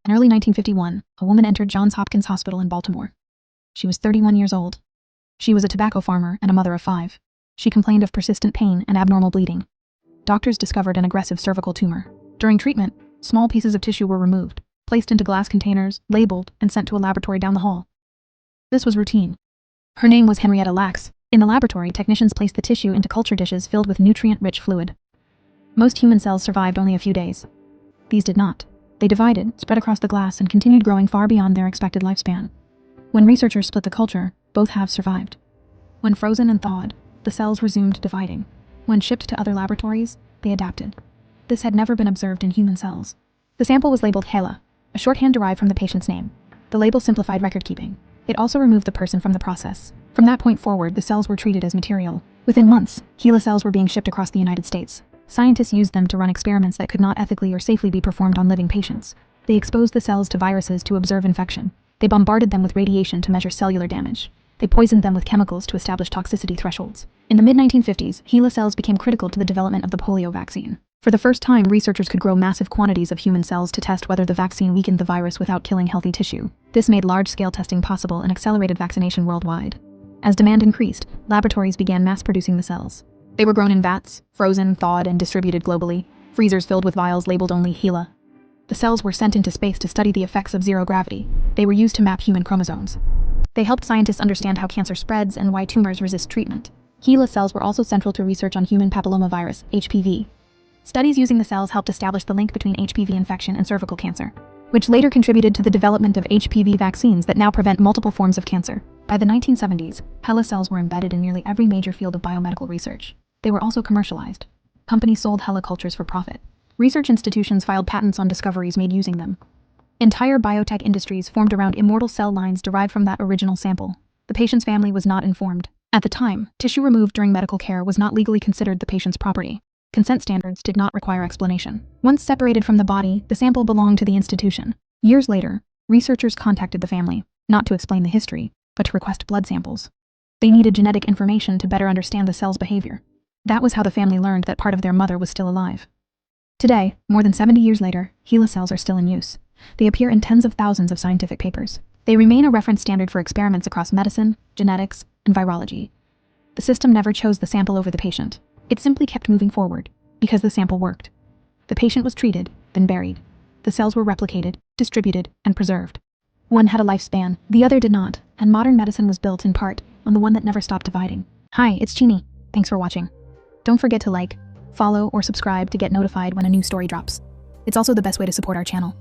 In early 1951, a woman entered Johns Hopkins Hospital in Baltimore. She was 31 years old. She was a tobacco farmer and a mother of 5. She complained of persistent pain and abnormal bleeding. Doctors discovered an aggressive cervical tumor. During treatment, small pieces of tissue were removed, placed into glass containers, labeled, and sent to a laboratory down the hall. This was routine. Her name was Henrietta Lacks. In the laboratory, technicians placed the tissue into culture dishes filled with nutrient-rich fluid. Most human cells survived only a few days. These did not. They divided, spread across the glass, and continued growing far beyond their expected lifespan. When researchers split the culture, both halves survived. When frozen and thawed, the cells resumed dividing. When shipped to other laboratories, they adapted. This had never been observed in human cells. The sample was labeled HeLa, a shorthand derived from the patient's name. The label simplified record-keeping. It also removed the person from the process. From that point forward, the cells were treated as material. Within months, HeLa cells were being shipped across the United States. Scientists used them to run experiments that could not ethically or safely be performed on living patients. They exposed the cells to viruses to observe infection. They bombarded them with radiation to measure cellular damage. They poisoned them with chemicals to establish toxicity thresholds. In the mid-1950s, HeLa cells became critical to the development of the polio vaccine. For the first time, researchers could grow massive quantities of human cells to test whether the vaccine weakened the virus without killing healthy tissue. This made large-scale testing possible and accelerated vaccination worldwide. As demand increased, laboratories began mass-producing the cells. They were grown in vats, frozen, thawed, and distributed globally. Freezers filled with vials labeled only HeLa. The cells were sent into space to study the effects of zero gravity. They were used to map human chromosomes. They helped scientists understand how cancer spreads and why tumors resist treatment. HeLa cells were also central to research on human papillomavirus, HPV. Studies using the cells helped establish the link between HPV infection and cervical cancer, which later contributed to the development of HPV vaccines that now prevent multiple forms of cancer. By the 1970s, HeLa cells were embedded in nearly every major field of biomedical research. They were also commercialized. Companies sold HeLa cultures for profit. Research institutions filed patents on discoveries made using them. Entire biotech industries formed around immortal cell lines derived from that original sample. The patient's family was not informed. At the time, tissue removed during medical care was not legally considered the patient's property. Consent standards did not require explanation. Once separated from the body, the sample belonged to the institution. Years later, researchers contacted the family, not to explain the history, but to request blood samples. They needed genetic information to better understand the cell's behavior. That was how the family learned that part of their mother was still alive. Today, more than 70 years later, HeLa cells are still in use. They appear in tens of thousands of scientific papers. They remain a reference standard for experiments across medicine, genetics, and virology. The system never chose the sample over the patient. It simply kept moving forward, because the sample worked. The patient was treated, then buried. The cells were replicated, distributed, and preserved. One had a lifespan, the other did not, and modern medicine was built in part on the one that never stopped dividing. Hi, it's Chini. Thanks for watching. Don't forget to like, follow, or subscribe to get notified when a new story drops. It's also the best way to support our channel.